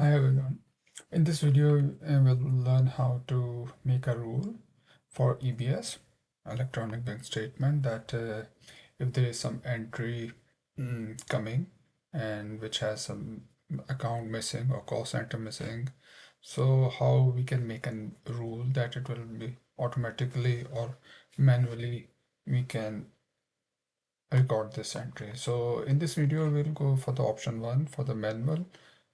Hi everyone. In this video, we'll learn how to make a rule for EBS, electronic bank statement, that if there is some entry coming and which has some account missing or call center missing, so how we can make a rule that it will be automatically or manually we can record this entry. So in this video, we'll go for the option one for the manual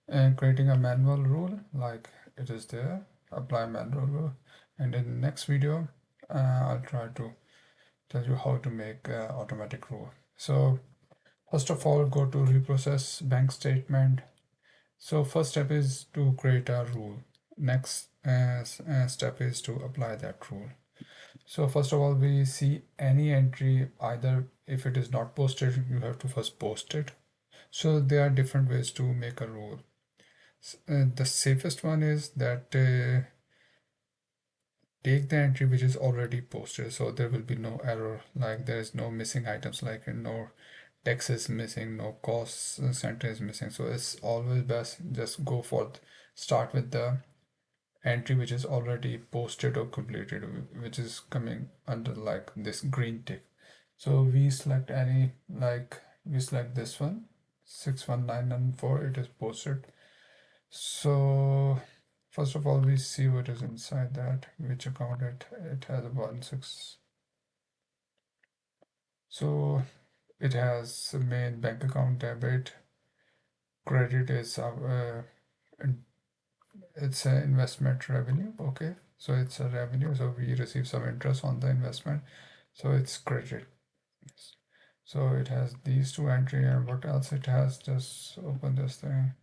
and creating a manual rule like it is there, apply manual rule. And in the next video, I'll try to tell you how to make automatic rule. So first of all, go to reprocess bank statement. So first step is to create a rule. Next step is to apply that rule. So first of all, we see any entry, either if it is not posted, you have to first post it. So there are different ways to make a rule. The safest one is that take the entry which is already posted, so there will be no error, like there is no missing items, like no text is missing, no cost center is missing. So it's always best just go for start with the entry which is already posted or completed, which is coming under like this green tick. So we select any, like we select this one, 61994, it is posted. So first of all, we see what is inside that, which account it has one six. So it has a main bank account debit, credit is it's an investment revenue. Okay, so it's a revenue, so we receive some interest on the investment, so it's credit. Yes. So it has these two entry, and what else it has? Just open this thing.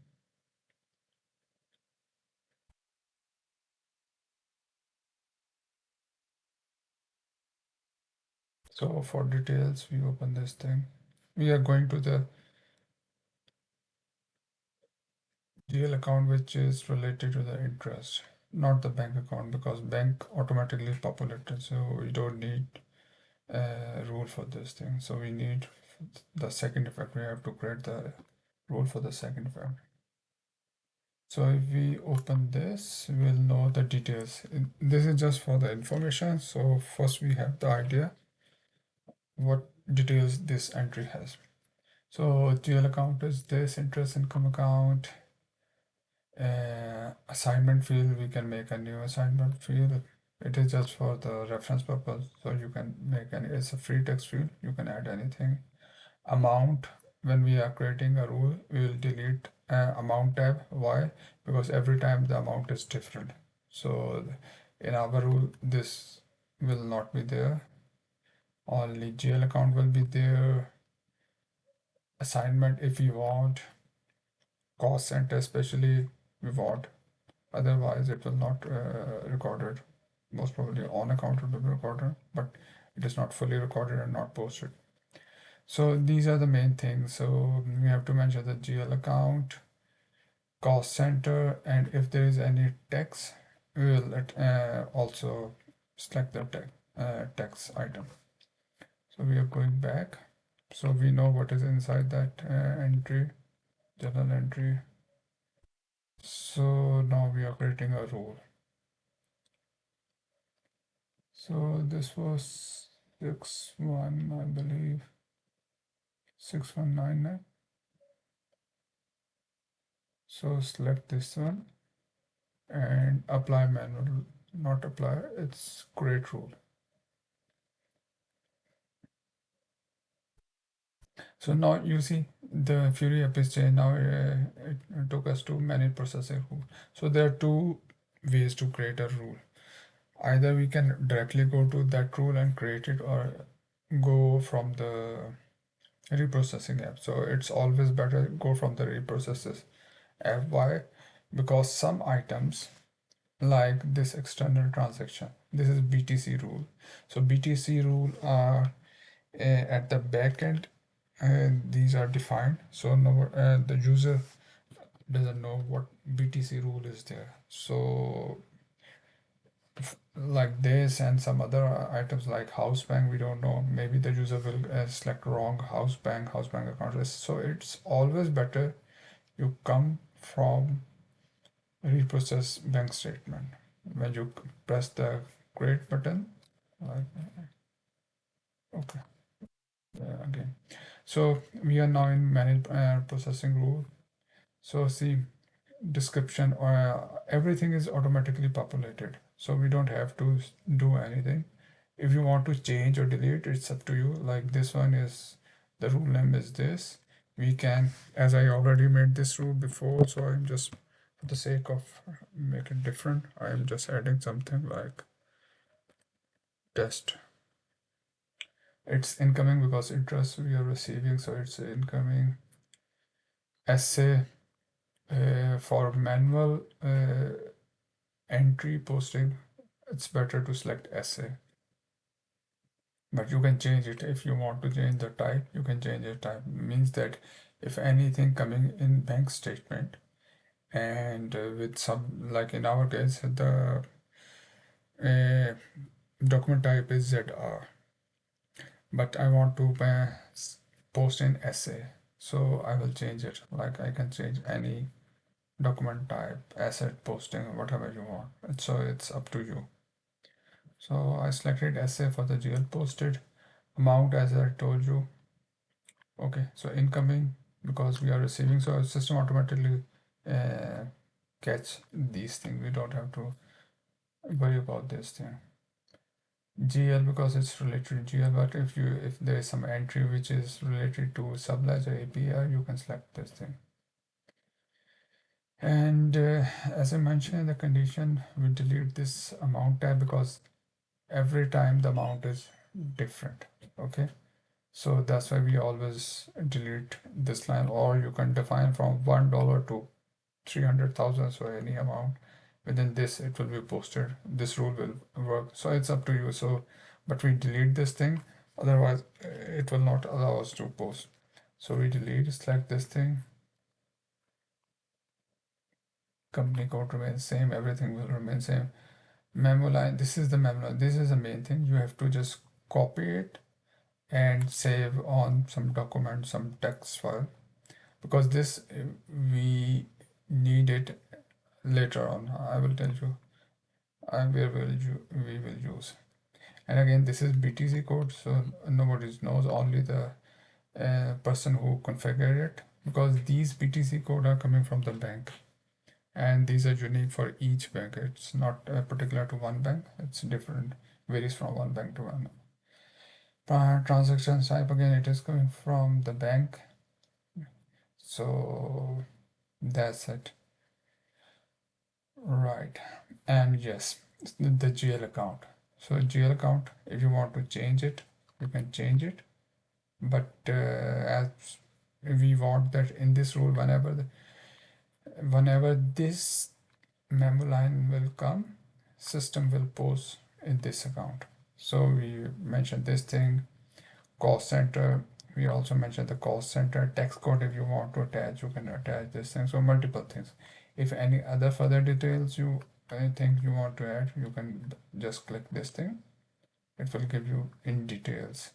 So for details, we open this thing. We are going to the GL account which is related to the interest, not the bank account, because bank automatically populated, so we don't need a rule for this thing. So we need the second effect. We have to create the rule for the second effect. So if we open this, we'll know the details. This is just for the information. So first we have the idea what details this entry has. So GL account is this, interest income account. Assignment field, we can make a new assignment field. It is just for the reference purpose, so you can make any, it's a free text field, you can add anything. Amount, when we are creating a rule, we will delete amount tab. Why? Because every time the amount is different, so in our rule this will not be there, only GL account will be there. Assignment, if you want, cost center especially we want, otherwise it will not recorded. Most probably on account it will be recorded, but it is not fully recorded and not posted. So these are the main things. So we have to mention the GL account, cost center, and if there is any text, we will also select the text item. So we are going back, so we know what is inside that entry, journal entry. So now we are creating a rule. So this was 61, I believe, 6199. So select this one and apply manual, not apply, it's create rule. So now you see the Fury FSJ, now it took us to manage processing rule. So there are two ways to create a rule. Either we can directly go to that rule and create it, or go from the reprocessing app. So it's always better go from the reprocesses app. Why? Because some items like this external transaction, this is BTC rule. So BTC rule are at the back end, and these are defined, so no, the user doesn't know what BTC rule is there. So like this and some other items like house bank, we don't know, maybe the user will select wrong house bank account. So it's always better you come from reprocess bank statement. When you press the create button, like, okay, again. So we are now in manage processing rule. So see, description or everything is automatically populated. So we don't have to do anything. If you want to change or delete, it's up to you. Like this one is, the rule name is this. We can, as I already made this rule before, so I'm just, for the sake of make it different, I'm just adding something like test. It's incoming because interest we are receiving, so it's incoming. Essay for manual entry posting, it's better to select essay. But you can change it if you want to change the type. You can change the type. Means that if anything coming in bank statement and with some, like in our case, the uh, document type is ZR, but I want to post in essay, so I will change it. Like I can change any document type, asset posting, whatever you want. So it's up to you. So I selected essay for the GL posted amount as I told you. Okay, so incoming because we are receiving, so our system automatically uh, catch these things. We don't have to worry about this thing. GL because it's related to GL, but if there is some entry which is related to subledger API, you can select this thing. And as I mentioned in the condition, we delete this amount tab because every time the amount is different. Okay, so that's why we always delete this line, or you can define from $1 to 300,000, so any amount within this it will be posted. This rule will work, so it's up to you. So but we delete this thing, otherwise it will not allow us to post. So we delete, select this thing, company code remains same, everything will remain same. Memo line, this is the memo line, this is the main thing. You have to just copy it and save on some document, some text file, because this we need it later on. I will tell you we will use. And again, this is BTC code, so nobody knows, only the person who configured it, because these BTC code are coming from the bank, and these are unique for each bank. It's not particular to one bank. It's different, varies from one bank to another. Transaction type, again, it is coming from the bank, so that's it. Right. And yes, the GL account. So GL account, if you want to change it, you can change it. But as we want that in this rule, whenever this memo line will come, system will post in this account. So we mentioned this thing, cost center. We also mentioned the cost center text code. If you want to attach, you can attach this thing. So multiple things. If any other further details you think you want to add, you can just click this thing. It will give you in details.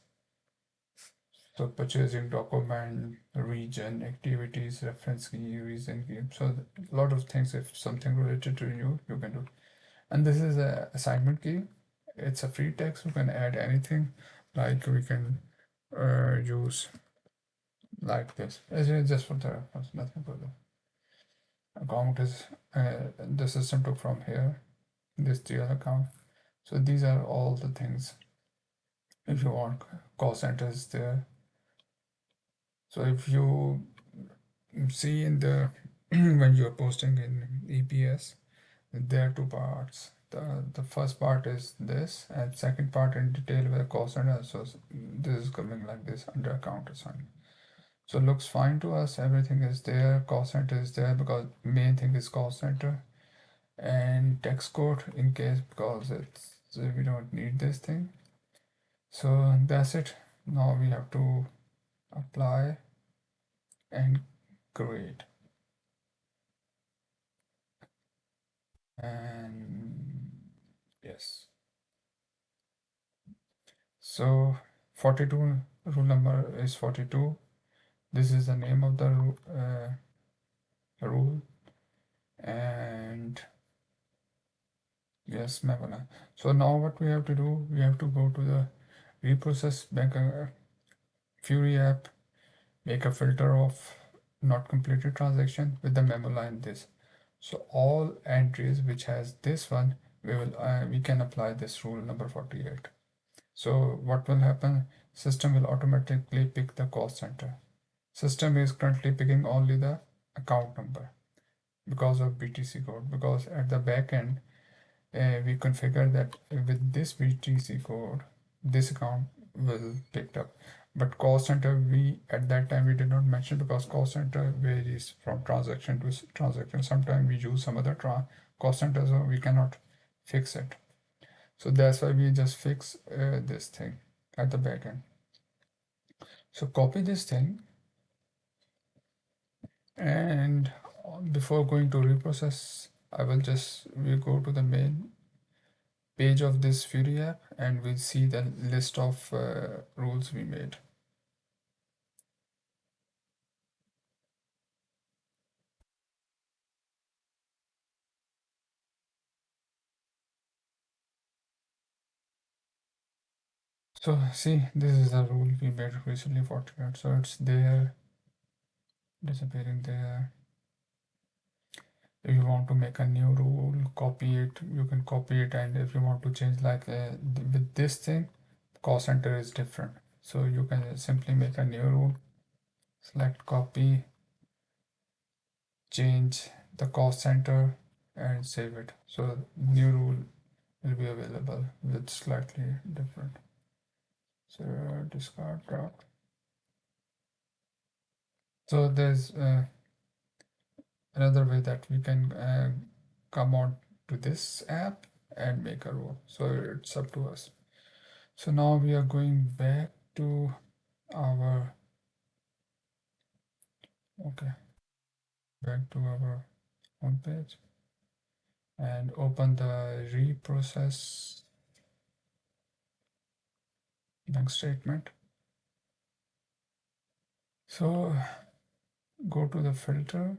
So purchasing document, region, activities, reference key, reason key. So a lot of things. If something related to you, you can do. And this is a assignment key. It's a free text. You can add anything. Like we can use like this. It's just for the reference, nothing further. Account is the system took from here. This GL account. So these are all the things. If you want, call center is there. So if you see in the when you are posting in EBS, there are two parts. The first part is this, and second part in detail where cost center. So this is coming like this under account assignment. So looks fine to us. Everything is there. Cost center is there because main thing is cost center, and text code in case because it's we don't need this thing. So that's it. Now we have to apply and create. And yes, so 42 rule number is 42. This is the name of the rule, and EBS memo. So now what we have to do, we have to go to the reprocess bank Fury app, make a filter of not completed transaction with the memo line this. So all entries which has this one, we can apply this rule number 48. So what will happen? System will automatically pick the cost center. System is currently picking only the account number because of BTC code, because at the back end we configure that with this BTC code this account will picked up, but cost center we at that time we did not mention because cost center varies from transaction to transaction. Sometimes we use some other cost center, so we cannot fix it. So that's why we just fix this thing at the back end. So copy this thing, and before going to reprocess, I will just we go to the main page of this Fury app and we'll see the list of rules we made. So see, this is the rule we made recently for Trigger. So it's there, disappearing there. If you want to make a new rule, copy it, you can copy it. And if you want to change like with this thing, cost center is different. So you can simply make a new rule, select copy, change the cost center and save it. So new rule will be available with slightly different. So discard drop. So there's another way that we can come on to this app and make a rule. So it's up to us. So now we are going back to our back to our home page and open the reprocess bank statement. So go to the filter.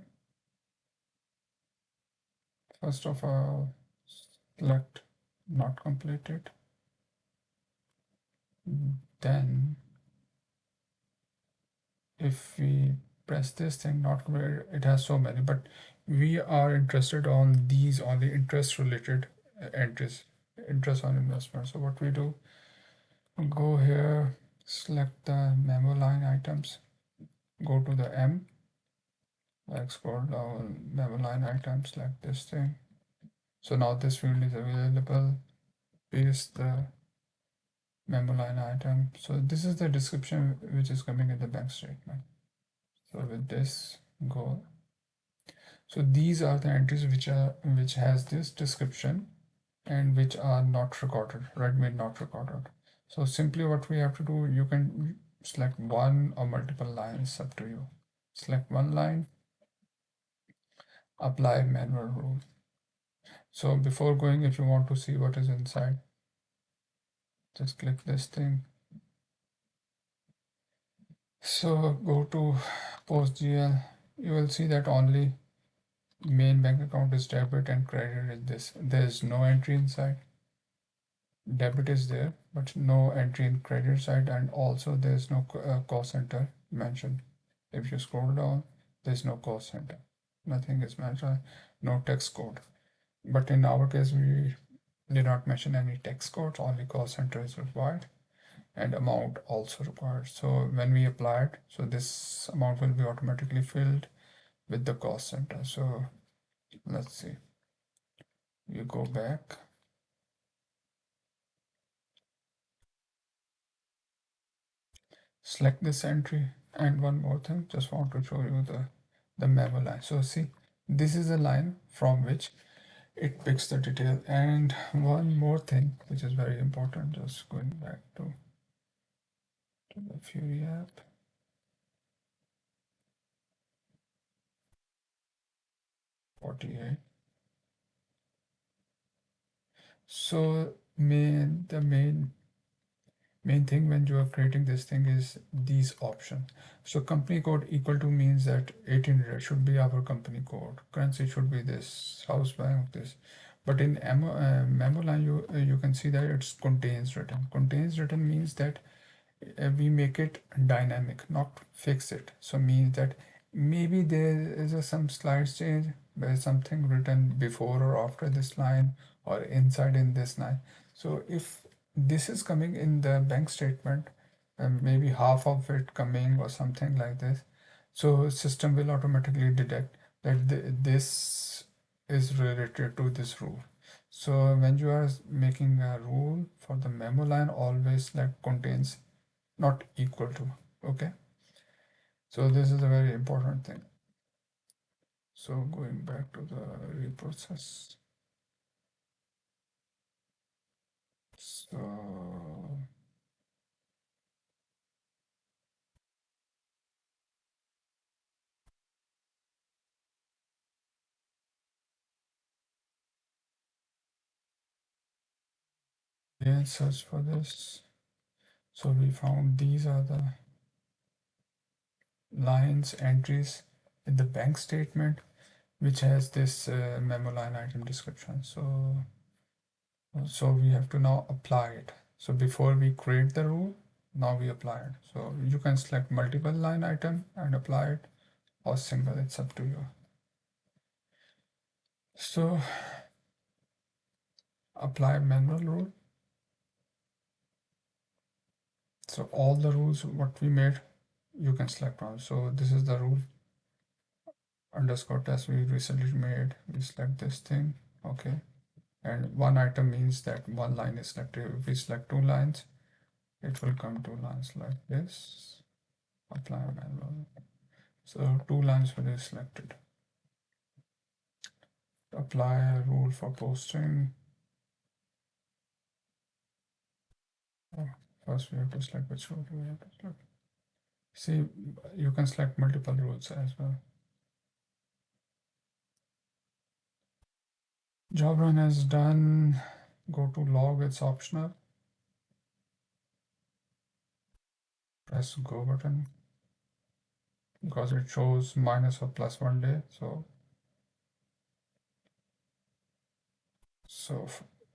First of all, select not completed. Then if we press this thing, not completed, it has so many, but we are interested on these only interest related entries, interest on investment. So what we do, go here, select the memo line items, go to the M, like scroll down, memo line items, like this thing. So now this field is available, paste the memo line item. So this is the description which is coming in the bank statement. So with this, go. So these are the entries which has this description and which are not recorded, readme not recorded. So simply what we have to do, you can select one or multiple lines, up to you. Select one line, apply manual rule. So before going, if you want to see what is inside, just click this thing. So go to PostGL, you will see that only main bank account is debit and credit is this. There's no entry inside. Debit is there, but no entry in credit side, and also there's no cost center mentioned. If you scroll down, there's no cost center. Nothing is mentioned, no text code. But in our case, we did not mention any text codes, only cost center is required and amount also required. So when we apply it, so this amount will be automatically filled with the cost center. So let's see, you go back, select this entry, and one more thing, just want to show you the memo line. So see, this is a line from which it picks the detail. And one more thing which is very important, just going back to the Fury app, 48. So the main thing when you are creating this thing is these options. So company code equal to means that 1800 should be our company code, currency should be this, house bank this. But in memo line, you can see that it's contains written. Contains written means that we make it dynamic, not fix it. So means that maybe there is some slight change, there's something written before or after this line or inside in this line. So if this is coming in the bank statement, maybe half of it coming or something like this, so system will automatically detect that this is related to this rule. So when you are making a rule for the memo line, always like contains not equal to. Okay, so this is a very important thing. So going back to the reprocess. So yeah, search for this. So we found these are the lines entries in the bank statement which has this memo line item description. So we have to now apply it. So before we create the rule, now we apply it. So you can select multiple line item and apply it, or single, it's up to you. So apply manual rule. So all the rules what we made, you can select one. So this is the rule underscore test we recently made. We select this thing, okay. And one item means that one line is selected. If we select two lines, it will come two lines like this. Apply manual. So two lines will be selected. Apply a rule for posting. Oh, first we have to select which rule we have to select. See, you can select multiple rules as well. Job run is done. Go to log, it's optional. Press go button because it shows minus or plus 1 day. So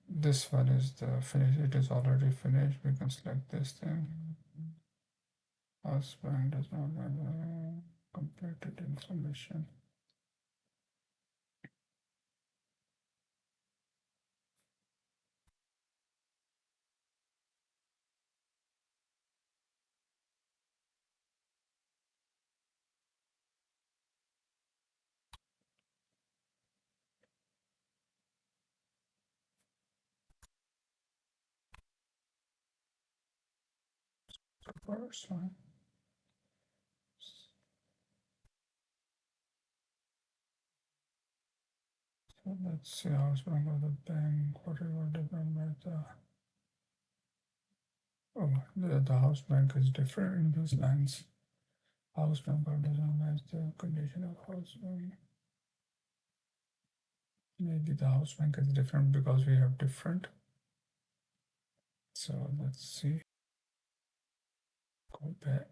this one is the finish. It is already finished. We can select this thing. Husband does not have completed information. First one. So let's see husband of the bank, whatever different with the house bank is different in those lines. House number doesn't match the condition of house bank. Maybe the house bank is different because we have different. So let's see. Go back.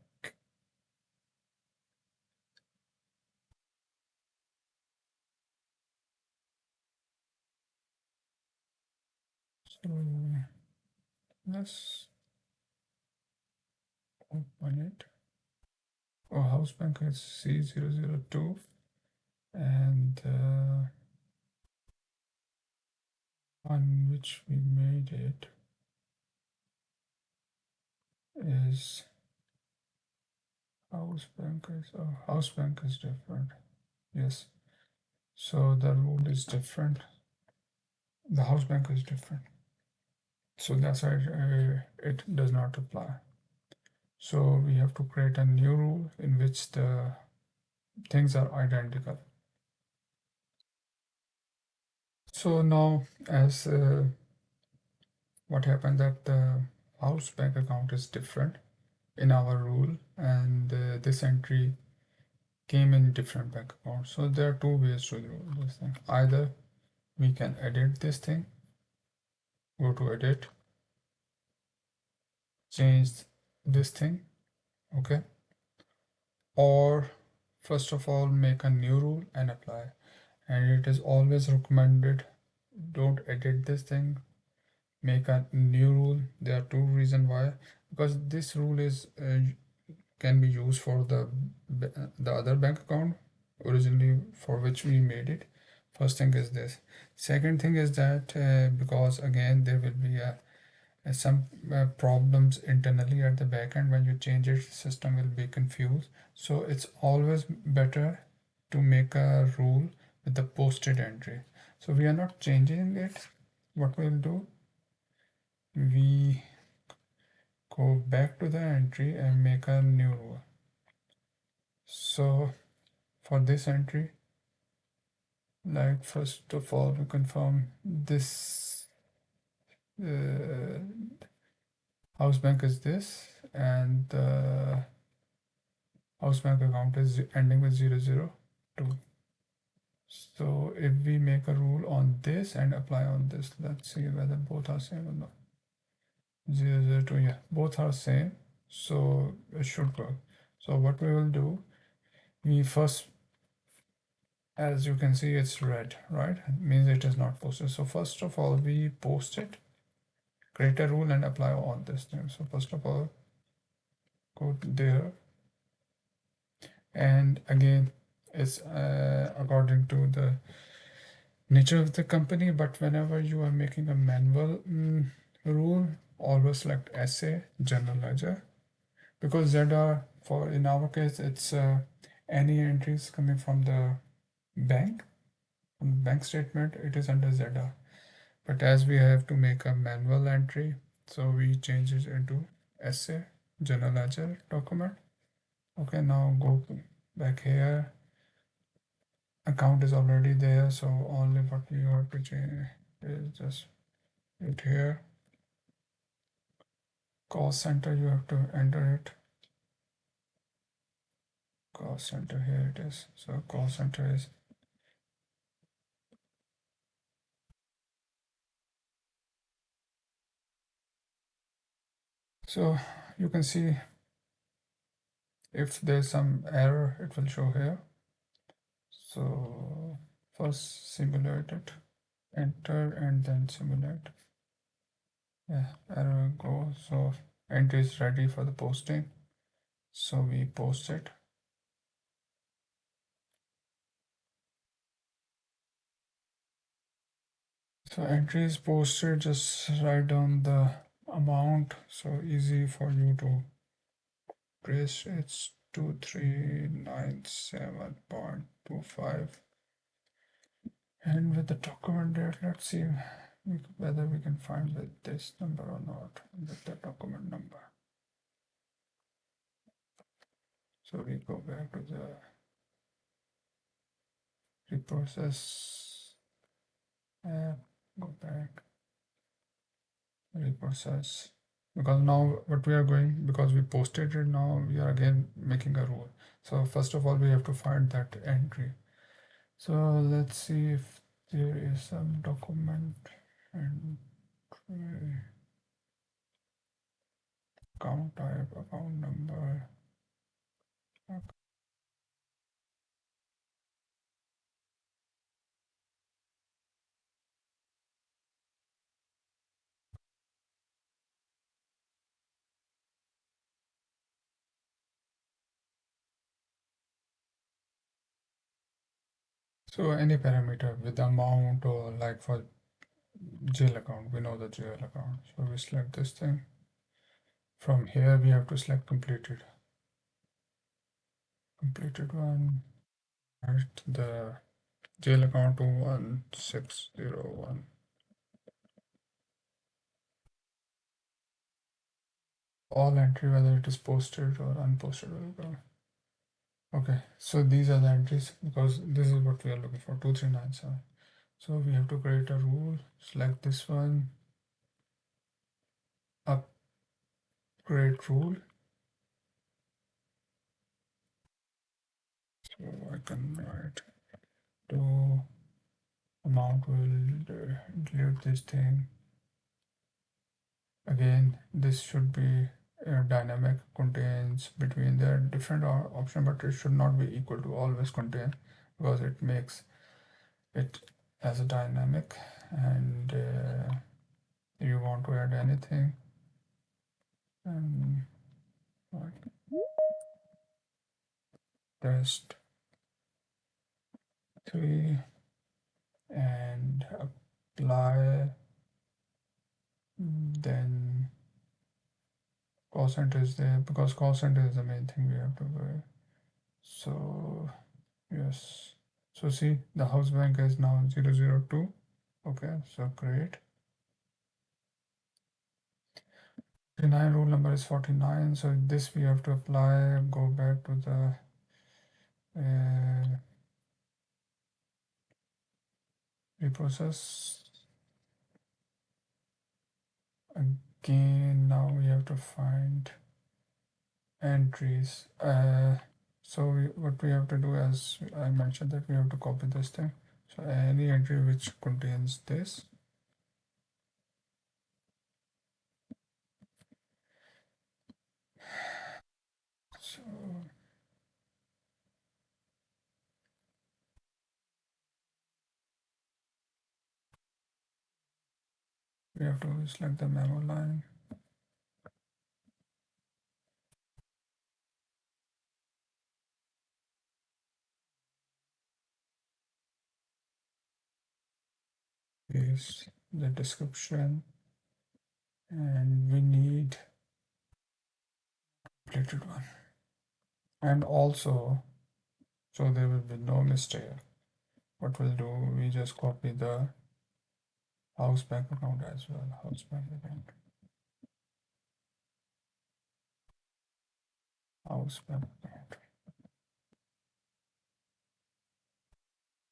So let's open it. Oh, house bank is C002 and on which we made it is house bank is different. Yes. So the rule is different. The house bank is different. So that's why it does not apply. So we have to create a new rule in which the things are identical. So now as what happened that the house bank account is different in our rule and this entry came in different bank account. So there are two ways to do this thing. Either we can edit this thing, go to edit, change this thing, okay, or first of all make a new rule and apply. And it is always recommended don't edit this thing, make a new rule. There are two reasons why. Because this rule is can be used for the other bank account originally for which we made it. First thing is this. Second thing is that because again there will be some problems internally at the back end. When you change it, system will be confused. So it's always better to make a rule with the posted entry. So we are not changing it. What we'll do, we go back to the entry and make a new rule. So for this entry, like first of all we confirm this uh, house bank is this, and the house bank account is ending with 002. So if we make a rule on this and apply on this, let's see whether both are same or not. 002, yeah, both are same, so it should work. So what we will do, we first, as you can see, it's red, right? It means it is not posted. So first of all, we post it, create a rule and apply on this thing. So first of all, go there, and again, it's according to the nature of the company, but whenever you are making a manual rule, always select SA, general ledger, because ZR, for in our case, it's any entries coming from the bank, from the bank statement, it is under ZR. But as we have to make a manual entry, so we change it into SA, general ledger document. Okay, now go back here. Account is already there, so only what we have to change is just it here. Cost center, you have to enter it. Cost center, here it is. So cost center is, so you can see if there's some error, it will show here. So first simulate it, enter, and then simulate. Yeah, error go. So entry is ready for the posting. So we post it. So entry is posted, just write down the amount. So easy for you to trace. It's 2397.25. And with the document date, let's see whether we can find with this number or not with the document number. So we go back to the reprocess app, go back, reprocess. Because now what we are going, because we posted it, now we are again making a rule. So first of all, we have to find that entry. So let's see if there is some document and account type, account number. So any parameter with the amount, or like for jail account, we know the jail account. So we select this thing. From here, we have to select completed. Completed one. Right, the jail account to 1601. All entry, whether it is posted or unposted, will go. Okay, so these are the entries, because this is what we are looking for, 2397. So we have to create a rule, select this one, upgrade rule. So I can write to amount will delete this thing. Again, this should be dynamic, contains between the different option, but it should not be equal to always contain, because it makes it as a dynamic, and you want to add anything, and like test 3 and apply. Then call center is there because call center is the main thing we have to do. So yes, so see the house bank is now 002. Okay, so great. 49 rule number is 49, so this we have to apply. Go back to the reprocess again. Now we have to find entries. So what we have to do, as I mentioned, that we have to copy this thing. So any entry which contains this, so we have to select the memo line. Is the description, and we need completed one, and also so there will be no mistake. What we'll do, we just copy the house bank account as well. House bank account, house bank account.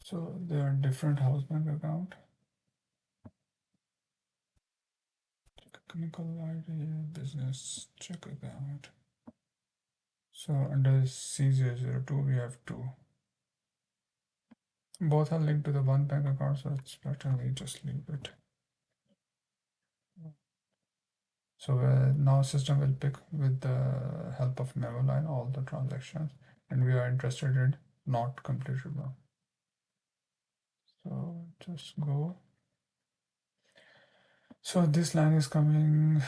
So there are different house bank account. Technical ID, business check account. So under C002 we have two. Both are linked to the one bank account, so it's better we just leave it. So now system will pick with the help of memo line all the transactions, and we are interested in not completed one. So just go. So this line is coming.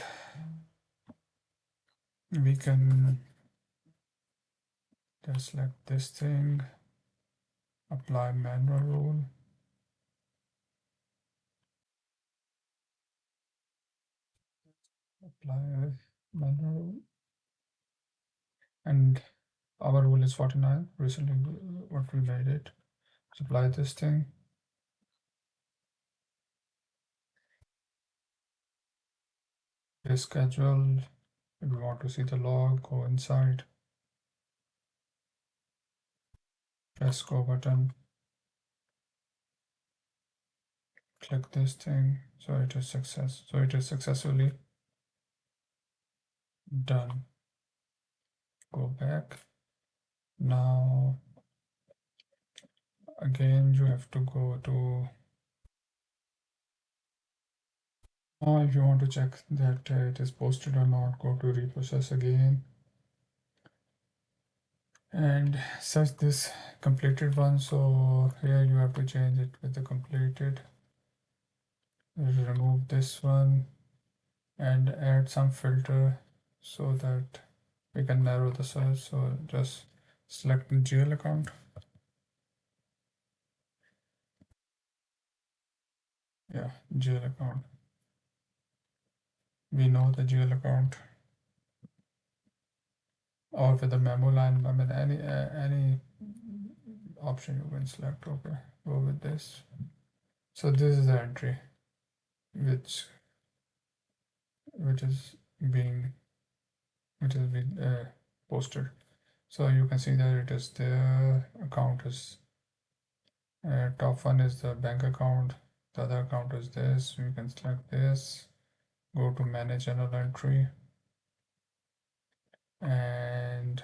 We can just select this thing, apply manual rule. Apply manual rule. And our rule is 49. Recently, what we made it. Apply this thing. Is scheduled. If you want to see the log, go inside. Press go button. Click this thing. So it is success. So it is successfully done. Go back. Now again you have to go to. Now if you want to check that it is posted or not, go to reprocess again and search this completed one. So here you have to change it with the completed. Remove this one and add some filter so that we can narrow the search. So just select GL account. Yeah, GL account. We know the GL account, or with the memo line. I mean any option you can select. Okay, go with this. So this is the entry which is being posted. So you can see that it is the account is top one is the bank account, the other account is this. You can select this, go to manage another entry, and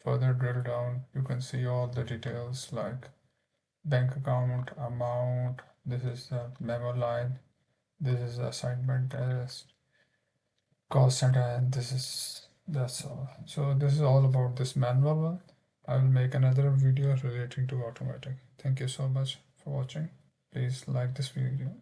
further drill down you can see all the details like bank account, amount, this is the memo line, this is the assignment test, cost center, and that's all. So this is all about this manual one. I will make another video relating to automatic. Thank you so much for watching. Please like this video